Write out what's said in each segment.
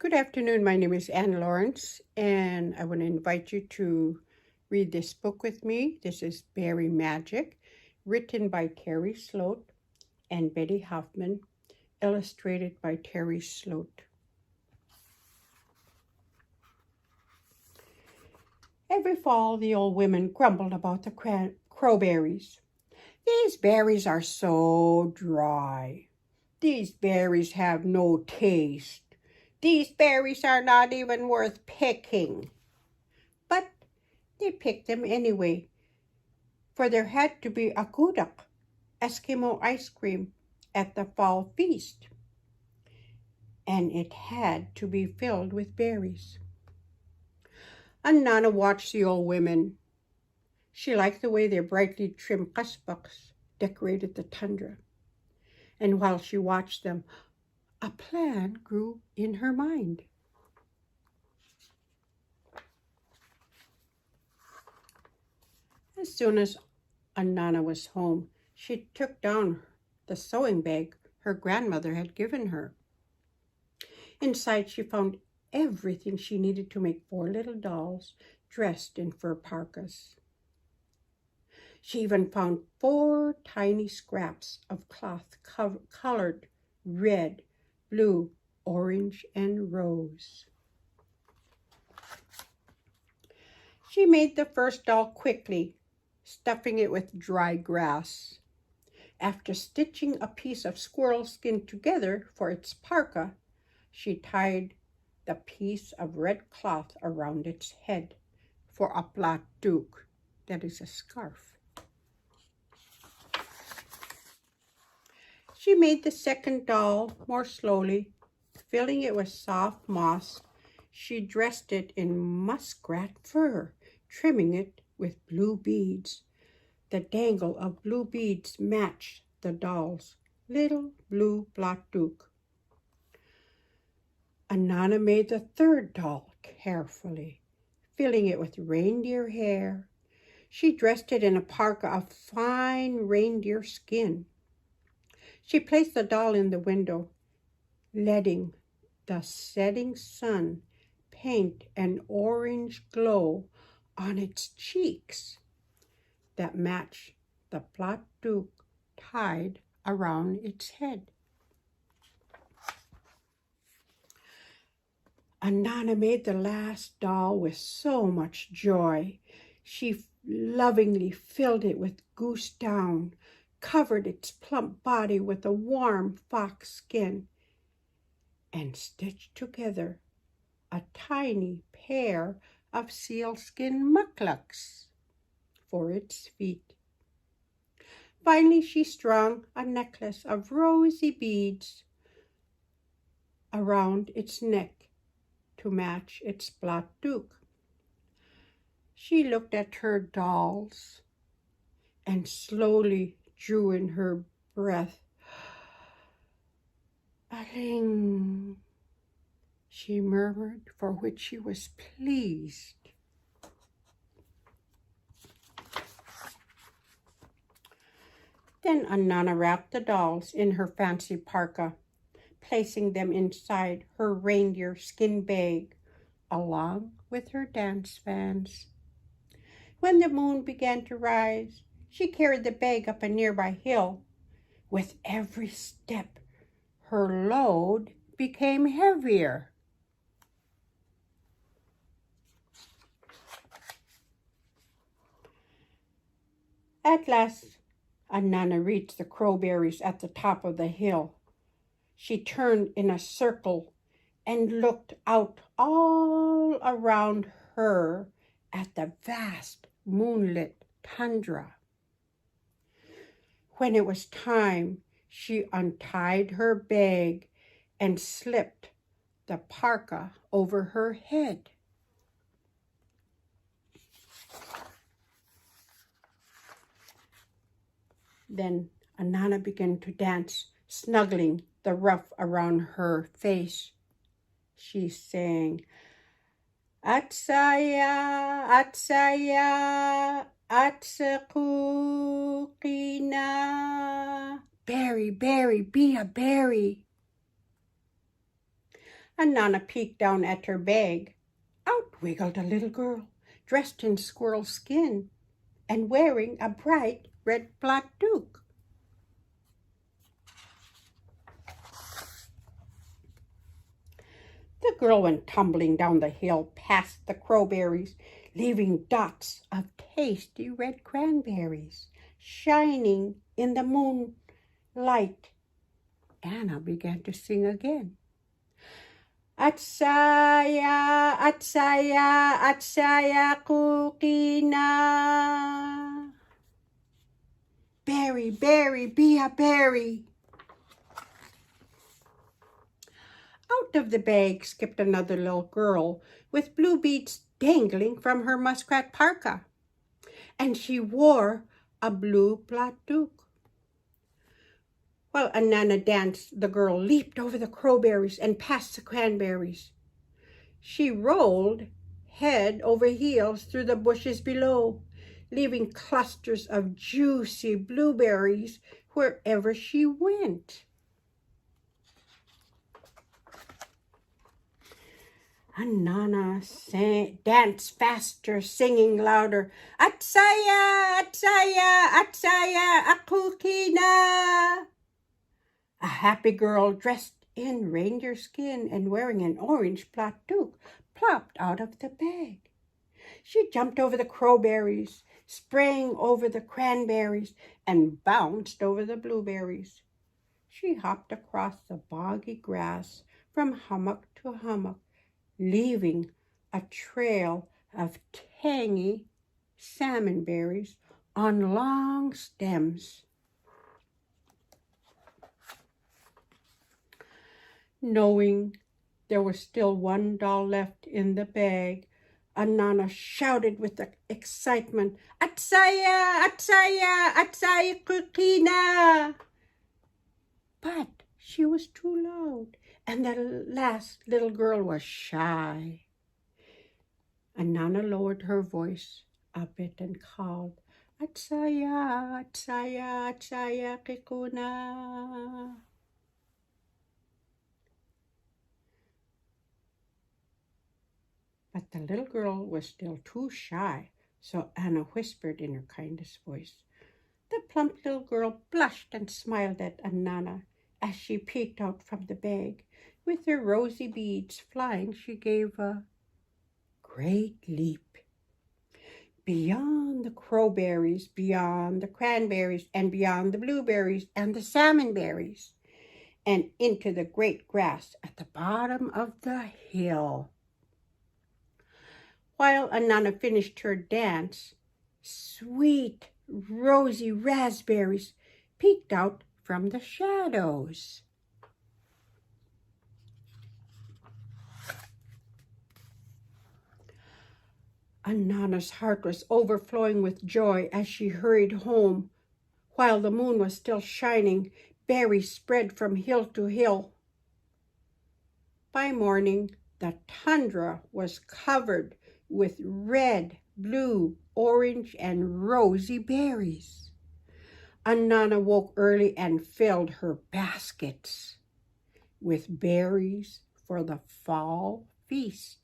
Good afternoon. My name is Anne Lawrence, and I want to invite you to read this book with me. This is Berry Magic, written by Teri Sloat and Betty Huffmon, illustrated by Teri Sloat. Every fall, the old women grumbled about the crowberries. These berries are so dry. These berries have no taste. These berries are not even worth picking. But they picked them anyway, for there had to be a kudak, Eskimo ice cream, at the fall feast. And it had to be filled with berries. And Nana watched the old women. She liked the way their brightly trimmed kasbaks decorated the tundra. And while she watched them, a plan grew in her mind. As soon as Nana was home, she took down the sewing bag her grandmother had given her. Inside, she found everything she needed to make 4 little dolls dressed in fur parkas. She even found 4 tiny scraps of cloth colored red, blue, orange, and rose. She made the first doll quickly, stuffing it with dry grass. After stitching a piece of squirrel skin together for its parka, she tied the piece of red cloth around its head for a platuk, that is a scarf. She made the second doll more slowly, filling it with soft moss. She dressed it in muskrat fur, trimming it with blue beads. The dangle of blue beads matched the doll's little blue platuk. Nana made the third doll carefully, filling it with reindeer hair. She dressed it in a parka of fine reindeer skin. She placed the doll in the window, letting the setting sun paint an orange glow on its cheeks that matched the platuk tied around its head. Nana made the last doll with so much joy. She lovingly filled it with goose down, covered its plump body with a warm fox skin, and stitched together a tiny pair of sealskin mucklucks for its feet. Finally, she strung a necklace of rosy beads around its neck to match its platuk. She looked at her dolls and slowly drew in her breath. "Aling," she murmured, for which she was pleased. Then Nana wrapped the dolls in her fancy parka, placing them inside her reindeer skin bag, along with her dance fans. When the moon began to rise, she carried the bag up a nearby hill. With every step, her load became heavier. At last, Nana reached the crowberries at the top of the hill. She turned in a circle and looked out all around her at the vast moonlit tundra. When it was time, she untied her bag and slipped the parka over her head. Then Nana began to dance, snuggling the ruff around her face. She sang, "Atsaya, atsaya, atsakukina. Berry, berry, be a berry." And Nana peeked down at her bag. Out wiggled a little girl, dressed in squirrel skin and wearing a bright red toque. The girl went tumbling down the hill past the crowberries, leaving dots of tasty red cranberries shining in the moonlight. Anna began to sing again. Atsaya, atsaya, atsaya kukina. Berry, berry, be a berry. Out of the bag skipped another little girl with blue beads dangling from her muskrat parka, and she wore a blue platook. While Anana danced, the girl leaped over the crowberries and past the cranberries. She rolled head over heels through the bushes below, leaving clusters of juicy blueberries wherever she went. Anana danced faster, singing louder, Atsaya, Atsaya, Atsaya, Akukina. A happy girl dressed in reindeer skin and wearing an orange platook plopped out of the bag. She jumped over the crowberries, sprang over the cranberries, and bounced over the blueberries. She hopped across the boggy grass from hummock to hummock, leaving a trail of tangy salmon berries on long stems. Knowing there was still one doll left in the bag, Anana shouted with excitement, Atsaya, Atsaya, Atsaya Kukina. But she was too loud, and the last little girl was shy. Anana lowered her voice a bit and called, Atsaya, Atsaya, Atsaya Kikuna. But the little girl was still too shy, so Anna whispered in her kindest voice. The plump little girl blushed and smiled at Anana as she peeked out from the bag. With her rosy beads flying, she gave a great leap. Beyond the crowberries, beyond the cranberries, and beyond the blueberries and the salmon berries, and into the great grass at the bottom of the hill. While Anana finished her dance, sweet, rosy raspberries peeked out from the shadows. Anana's heart was overflowing with joy as she hurried home. While the moon was still shining, berries spread from hill to hill. By morning, the tundra was covered with red, blue, orange, and rosy berries. Anana woke early and filled her baskets with berries for the fall feast.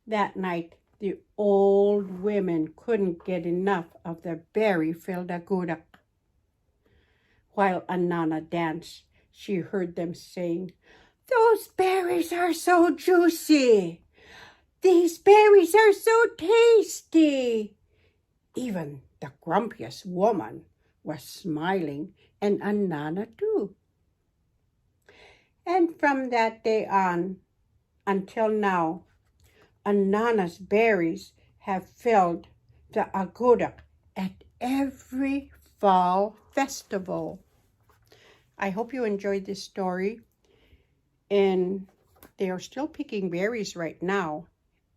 That night, the old women couldn't get enough of the berry-filled agudak. While Anana danced, she heard them saying, Those berries are so juicy. These berries are so tasty. Even the grumpiest woman was smiling, and Anana too. And from that day on until now, Anana's berries have filled the agudak at every fall festival. I hope you enjoyed this story. And they are still picking berries right now.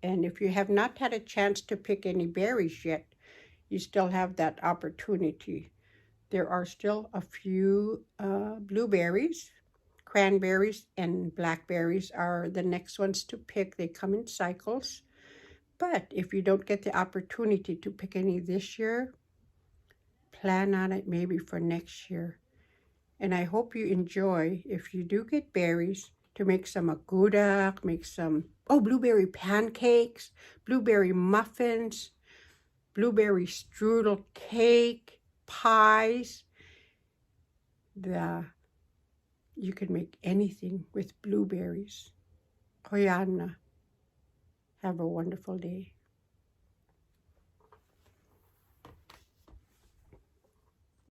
And if you have not had a chance to pick any berries yet, you still have that opportunity. There are still a few blueberries, cranberries, and blackberries are the next ones to pick. They come in cycles. But if you don't get the opportunity to pick any this year, plan on it maybe for next year. And I hope you enjoy, if you do get berries, to make some agudak, make some, blueberry pancakes, blueberry muffins, blueberry strudel cake, pies. You can make anything with blueberries. Hoyanna. Have a wonderful day.